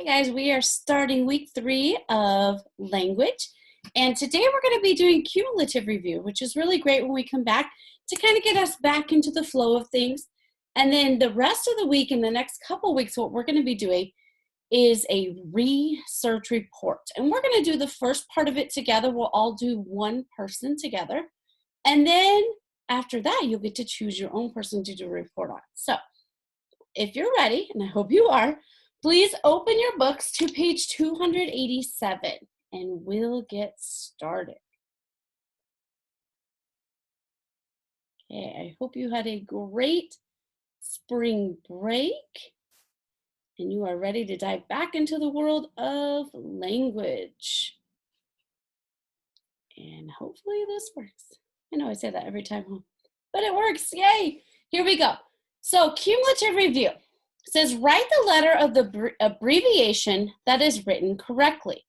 Hi guys, we are starting week 3 of language, and today we're going to be doing cumulative review, which is really great when we come back to kind of get us back into the flow of things. And then the rest of the week, in the next couple weeks, what we're going to be doing is a research report. And we're going to do the first part of it together. We'll all do one person together. And then after that, you'll get to choose your own person to do a report on. So if you're ready, and I hope you are, please open your books to page 287, and we'll get started. Okay, I hope you had a great spring break, and you are ready to dive back into the world of language. And hopefully this works. I know I say that every time, but it works, yay! Here we go. So cumulative review. It says, write the letter of the abbreviation that is written correctly.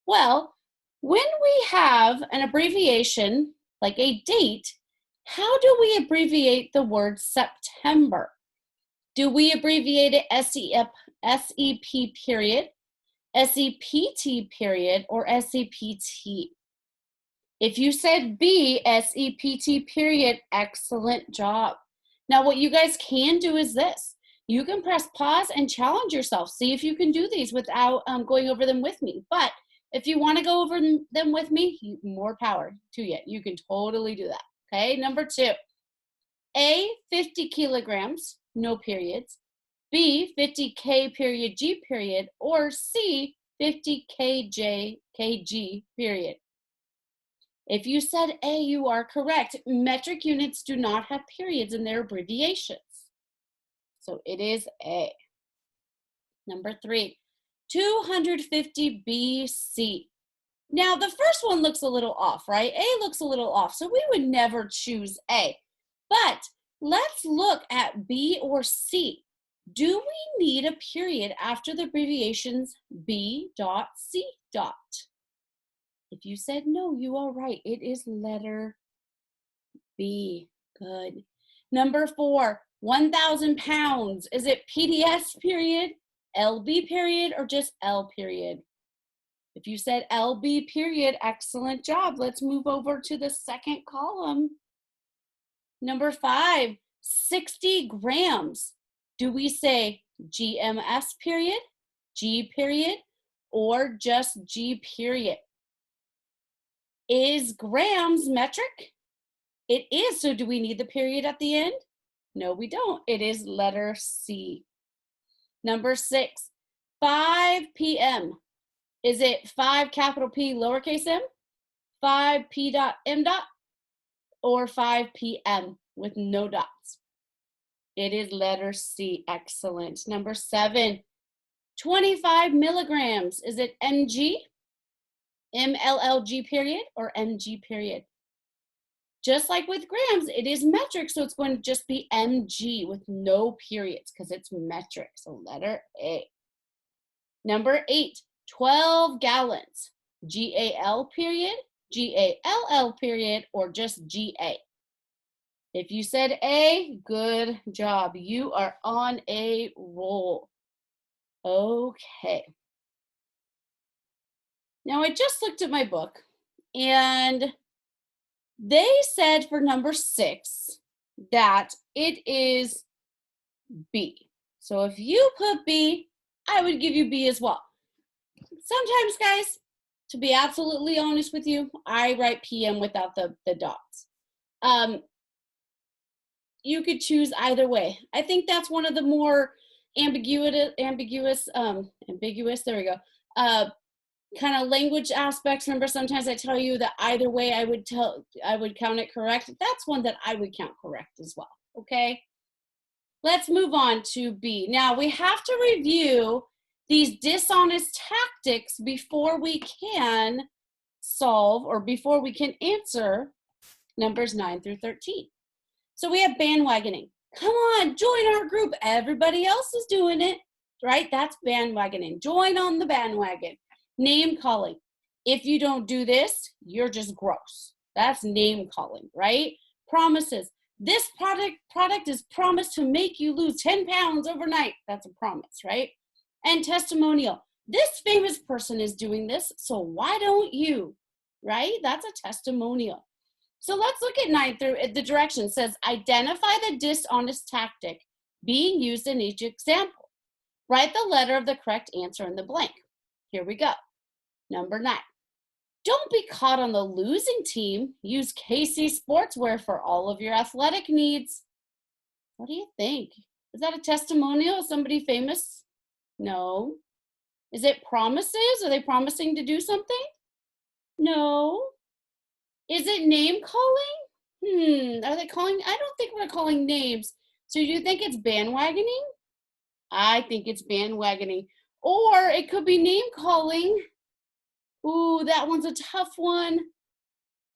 Well, when we have an abbreviation, like a date, how do we abbreviate the word September? Do we abbreviate it SEP period, SEPT period, or SEPT? If you said B, SEPT period, excellent job. Now what you guys can do is this. You can press pause and challenge yourself. See if you can do these without going over them with me. But if you want to go over them with me, more power to you. You can totally do that. Okay, number 2. A, 50 kilograms, no periods. B, 50 k G period. Or C, 50 kg period. If you said A, you are correct. Metric units do not have periods in their abbreviations. So it is A. Number 3, 250 BC. Now the first one looks a little off, right? A looks a little off, so we would never choose A. But let's look at B or C. Do we need a period after the abbreviations B dot C dot? If you said no, you are right. It is letter B. Good. Number 4, 1,000 pounds. Is it PDS period, LB period, or just L period? If you said LB period, excellent job. Let's move over to the second column. Number 5, 60 grams. Do we say GMS period, G period, or just G period? Is grams metric? It is, so do we need the period at the end? No, we don't. It is letter C. Number 6, 5 p.m. Is it 5 capital P lowercase m, 5 p dot m dot, or 5 p.m. with no dots? It is letter C. Excellent. Number 7, 25 milligrams. Is it mg, MLLG period, or mg period? Just like with grams, it is metric, so it's going to just be mg with no periods because it's metric, so letter A. Number 8, 12 gallons. GAL period, GALL period, or just GA? If you said A, good job. You are on a roll. Okay. Now I just looked at my book, and they said for number 6 that it is B. So if you put B, I would give you B as well. Sometimes, guys, to be absolutely honest with you, I write PM without the dots. You could choose either way. I think that's one of the more ambiguous, there we go, kind of language aspects. Remember, sometimes I tell you that either way I would count it correct. That's one that I would count correct as well. Okay, let's move on to B. Now we have to review these dishonest tactics before we can solve, or before we can answer, numbers 9 through 13. So we have bandwagoning. Come on, join our group. Everybody else is doing it, right? That's bandwagoning. Join on the bandwagon. Name calling. If you don't do this, you're just gross. That's name calling, right? Promises. This product is promised to make you lose 10 pounds overnight. That's a promise, right? And testimonial. This famous person is doing this, so why don't you? Right? That's a testimonial. So let's look at 9 through the direction. It says, identify the dishonest tactic being used in each example. Write the letter of the correct answer in the blank. Here we go. Number 9. Don't be caught on the losing team. Use KC Sportswear for all of your athletic needs. What do you think? Is that a testimonial of somebody famous? No. Is it promises? Are they promising to do something? No. Is it name calling? Are they calling? I don't think we're calling names. So do you think it's bandwagoning? I think it's bandwagoning. Or it could be name calling. Ooh, that one's a tough one.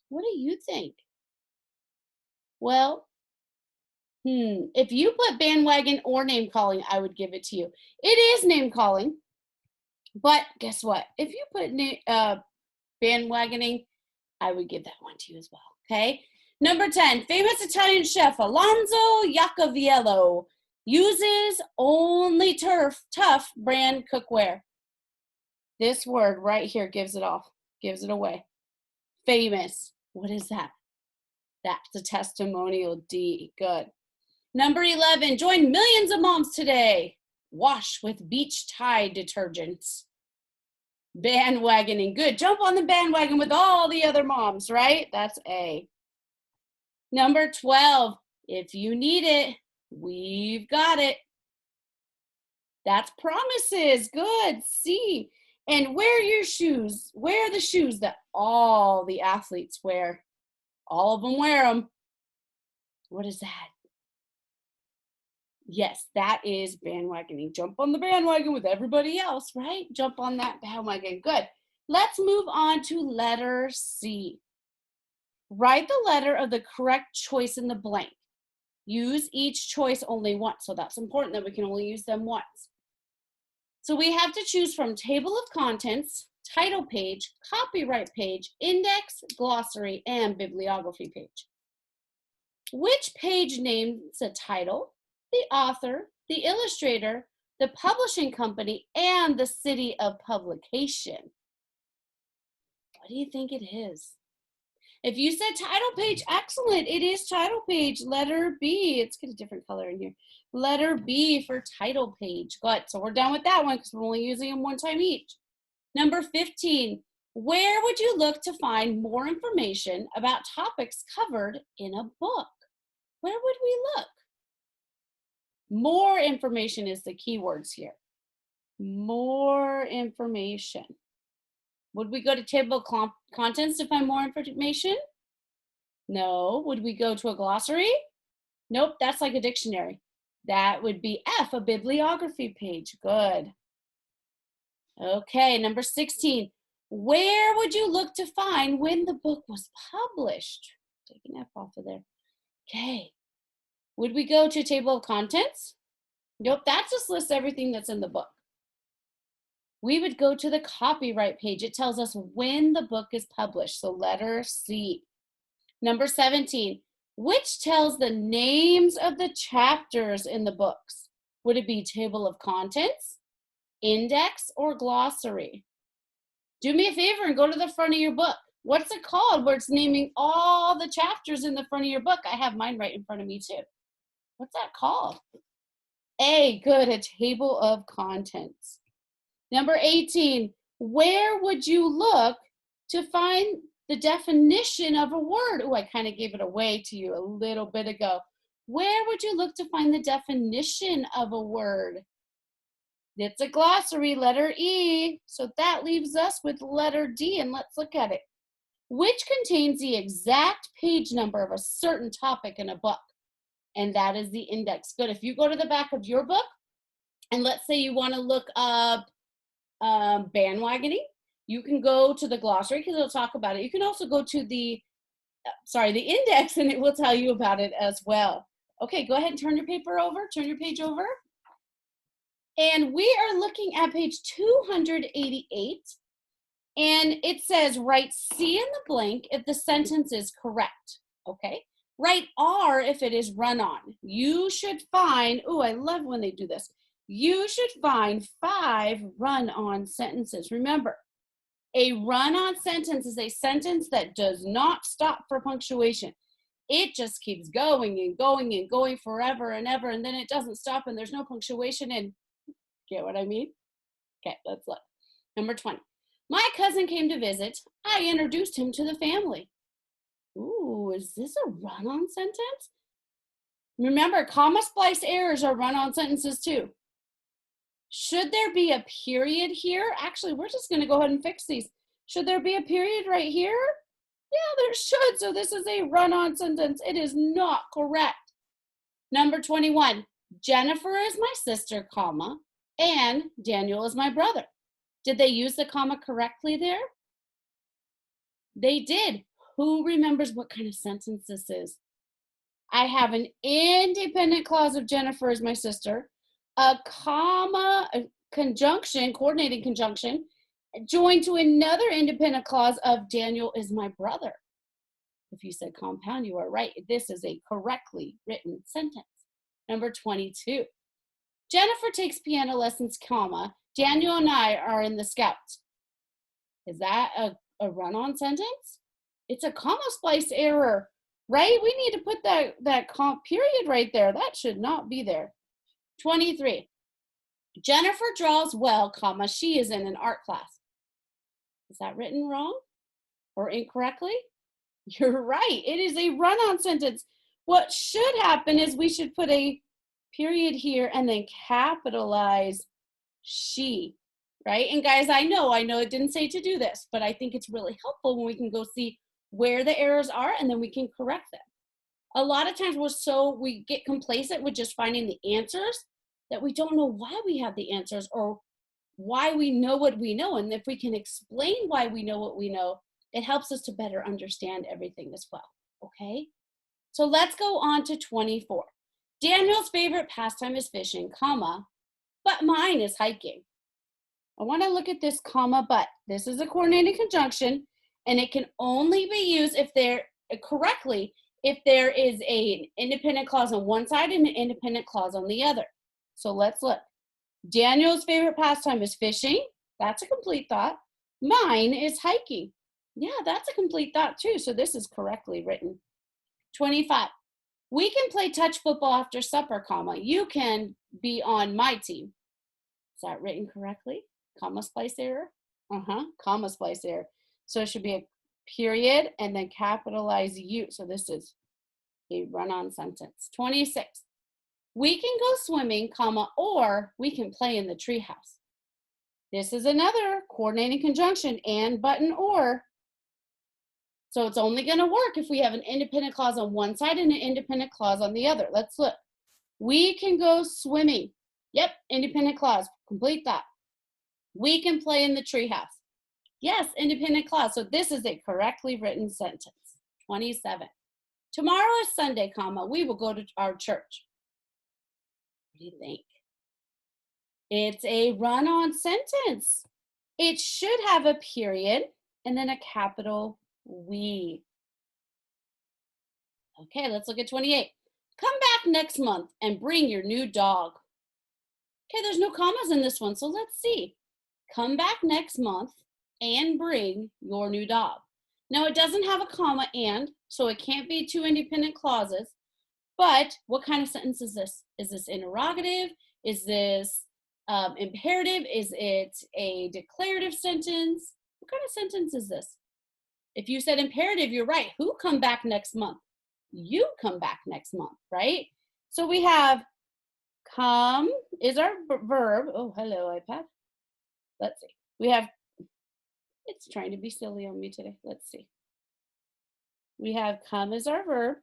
What do you think? Well, if you put bandwagon or name calling, I would give it to you. It is name calling. But guess what? If you put bandwagoning, I would give that one to you as well, okay? Number 10, famous Italian chef Alonso Iacoviello uses only tough brand cookware. This word right here gives it off, gives it away. Famous. What is that? That's a testimonial D. Good. Number 11, join millions of moms today. Wash with beach Tide detergents. Bandwagoning. Good. Jump on the bandwagon with all the other moms, right? That's A. Number 12, if you need it, we've got it. That's promises. Good. C. And wear your shoes. Wear the shoes that all the athletes wear. All of them wear them. What is that? Yes, that is bandwagoning. Jump on the bandwagon with everybody else, right? Jump on that bandwagon. Good. Let's move on to letter C. Write the letter of the correct choice in the blank. Use each choice only once. So that's important that we can only use them once. So we have to choose from table of contents, title page, copyright page, index, glossary, and bibliography page. Which page names the title, the author, the illustrator, the publishing company, and the city of publication? What do you think it is? If you said title page, excellent. It is title page, letter B. Let's get a different color in here. Letter B for title page. Good. So we're done with that one because we're only using them one time each. Number 15, where would you look to find more information about topics covered in a book? Where would we look? More information is the keywords here. More information. Would we go to table of contents to find more information? No. Would we go to a glossary? Nope, that's like a dictionary. That would be F, a bibliography page. Good. Okay, number 16. Where would you look to find when the book was published? Take an F off of there. Okay. Would we go to a table of contents? Nope, that just lists everything that's in the book. We would go to the copyright page. It tells us when the book is published, so letter C. Number 17, which tells the names of the chapters in the books? Would it be table of contents, index, or glossary? Do me a favor and go to the front of your book. What's it called where it's naming all the chapters in the front of your book? I have mine right in front of me too. What's that called? A, good, a table of contents. Number 18, where would you look to find the definition of a word? Oh, I kind of gave it away to you a little bit ago. Where would you look to find the definition of a word? It's a glossary, letter E. So that leaves us with letter D, and let's look at it. Which contains the exact page number of a certain topic in a book? And that is the index. Good. If you go to the back of your book, and let's say you want to look up bandwagoning, you can go to the glossary because it'll talk about it. You can also go to the index, and it will tell you about it as well. Okay, go ahead and turn your page over. And we are looking at page 288, and it says write C in the blank if the sentence is correct, okay? Write R if it is run on. You should find, oh, I love when they do this. You should find 5 run-on sentences. Remember, a run-on sentence is a sentence that does not stop for punctuation. It just keeps going and going and going forever and ever, and then it doesn't stop and there's no punctuation. And get what I mean? Okay, let's look. Number 20. My cousin came to visit. I introduced him to the family. Ooh, is this a run-on sentence? Remember, comma splice errors are run-on sentences too. Should there be a period here? Actually, we're just going to go ahead and fix these. Should there be a period right here? Yeah, there should. So this is a run-on sentence. It is not correct. Number 21. Jennifer is my sister, comma, and Daniel is my brother. Did they use the comma correctly there? They did. Who remembers what kind of sentence this is? I have an independent clause of Jennifer is my sister, a comma, a conjunction, coordinating conjunction, joined to another independent clause of Daniel is my brother. If you said compound, you are right. This is a correctly written sentence. Number 22. Jennifer takes piano lessons, comma, Daniel and I are in the Scouts. Is that a run-on sentence? It's a comma splice error, right? We need to put that period right there. That should not be there. 23. Jennifer draws well, comma, she is in an art class. Is that written wrong or incorrectly? You're right. It is a run-on sentence. What should happen is we should put a period here and then capitalize she, right? And guys, I know it didn't say to do this, but I think it's really helpful when we can go see where the errors are and then we can correct them. A lot of times we get complacent with just finding the answers that we don't know why we have the answers or why we know what we know. And if we can explain why we know what we know, it helps us to better understand everything as well, okay? So let's go on to 24. Daniel's favorite pastime is fishing, comma, but mine is hiking. I want to look at this comma, but. This is a coordinating conjunction, and it can only be used if correctly if there is an independent clause on one side and an independent clause on the other. So let's look. Daniel's favorite pastime is fishing. That's a complete thought. Mine is hiking. Yeah, that's a complete thought too. So this is correctly written. 25. We can play touch football after supper, comma. You can be on my team. Is that written correctly? Comma splice error? Comma splice error. So it should be a period and then capitalize you. So this is a run-on sentence. 26. We can go swimming, comma, or we can play in the treehouse. This is another coordinating conjunction, and, but, and, or. So it's only going to work if we have an independent clause on one side and an independent clause on the other. Let's look. We can go swimming. Yep, independent clause. Complete that. We can play in the treehouse. Yes, independent clause. So this is a correctly written sentence. 27. Tomorrow is Sunday, comma, we will go to our church. What do you think? It's a run-on sentence. It should have a period and then a capital we. Okay, let's look at 28. Come back next month and bring your new dog. Okay, there's no commas in this one, so let's see. Come back next month and bring your new dog. Now, it doesn't have a comma and, so it can't be two independent clauses, but what kind of sentence is this? Is this interrogative? Is this imperative? Is it a declarative sentence? What kind of sentence is this? If you said imperative, you're right. Who come back next month? You come back next month, right? So we have come is our verb. Oh, hello, iPad. Let's see. We have, it's trying to be silly on me today. Let's see. We have come as our verb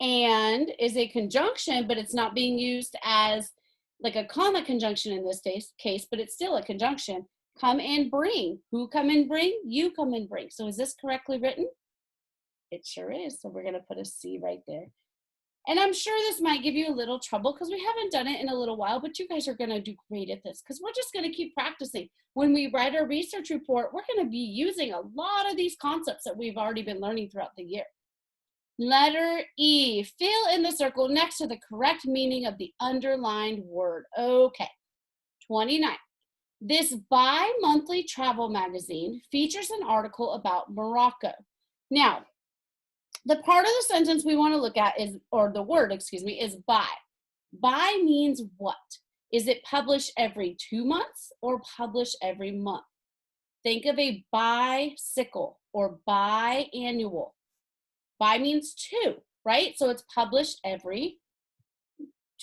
and is a conjunction, but it's not being used as like a comma conjunction in this case, but it's still a conjunction. Come and bring. Who come and bring? You come and bring. So is this correctly written? It sure is. So we're going to put a C right there. And I'm sure this might give you a little trouble because we haven't done it in a little while, but you guys are going to do great at this because we're just going to keep practicing. When we write our research report, we're going to be using a lot of these concepts that we've already been learning throughout the year. Letter E, fill in the circle next to the correct meaning of the underlined word. Okay, 29. This bi-monthly travel magazine features an article about Morocco. Now, the part of the sentence we want to look at is, or the word, excuse me, is bi. Bi means what? Is it published every 2 months or published every month? Think of a bicycle or biannual. Bi means 2, right? So it's published every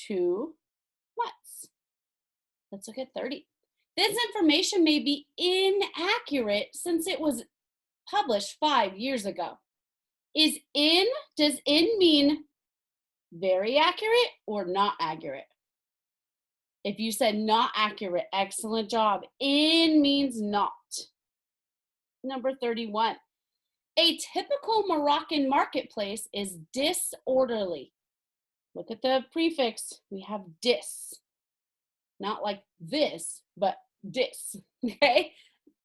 2 months. Let's look at 30. This information may be inaccurate since it was published 5 years ago. Does in mean very accurate or not accurate? If you said not accurate, excellent job. In means not. Number 31. A typical Moroccan marketplace is disorderly. Look at the prefix. We have dis. Not like this, but dis. Okay?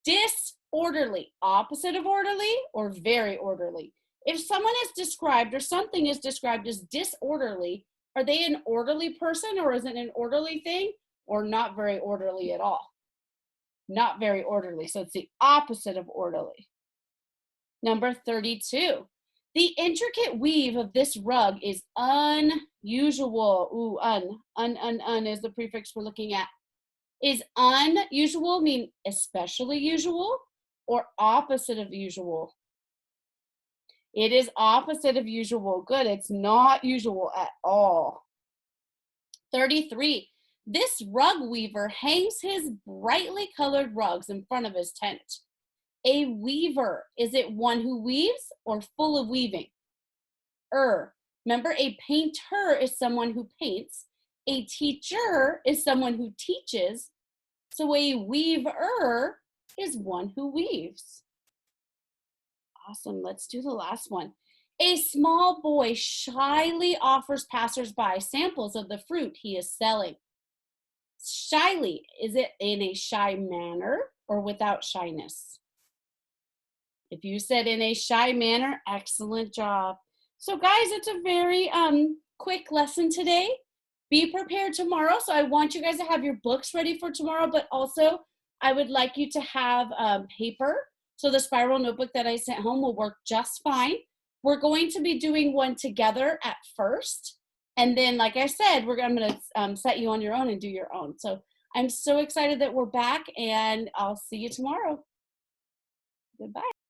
Disorderly. Opposite of orderly or very orderly. If someone is described or something is described as disorderly, are they an orderly person or is it an orderly thing or not very orderly at all? Not very orderly. So it's the opposite of orderly. Number 32. The intricate weave of this rug is unusual. Ooh, un is the prefix we're looking at. Is unusual mean especially usual or opposite of usual? It is opposite of usual. Good. It's not usual at all. 33. This rug weaver hangs his brightly colored rugs in front of his tent. A weaver, is it one who weaves or full of weaving? Remember, a painter is someone who paints. A teacher is someone who teaches. So a weaver is one who weaves. Awesome. Let's do the last one. A small boy shyly offers passersby samples of the fruit he is selling. Shyly, is it in a shy manner or without shyness? If you said in a shy manner, excellent job. So guys, it's a very quick lesson today. Be prepared tomorrow. So I want you guys to have your books ready for tomorrow, but also I would like you to have paper. So the spiral notebook that I sent home will work just fine. We're going to be doing one together at first. And then, like I said, I'm going to set you on your own and do your own. So I'm so excited that we're back, and I'll see you tomorrow. Goodbye.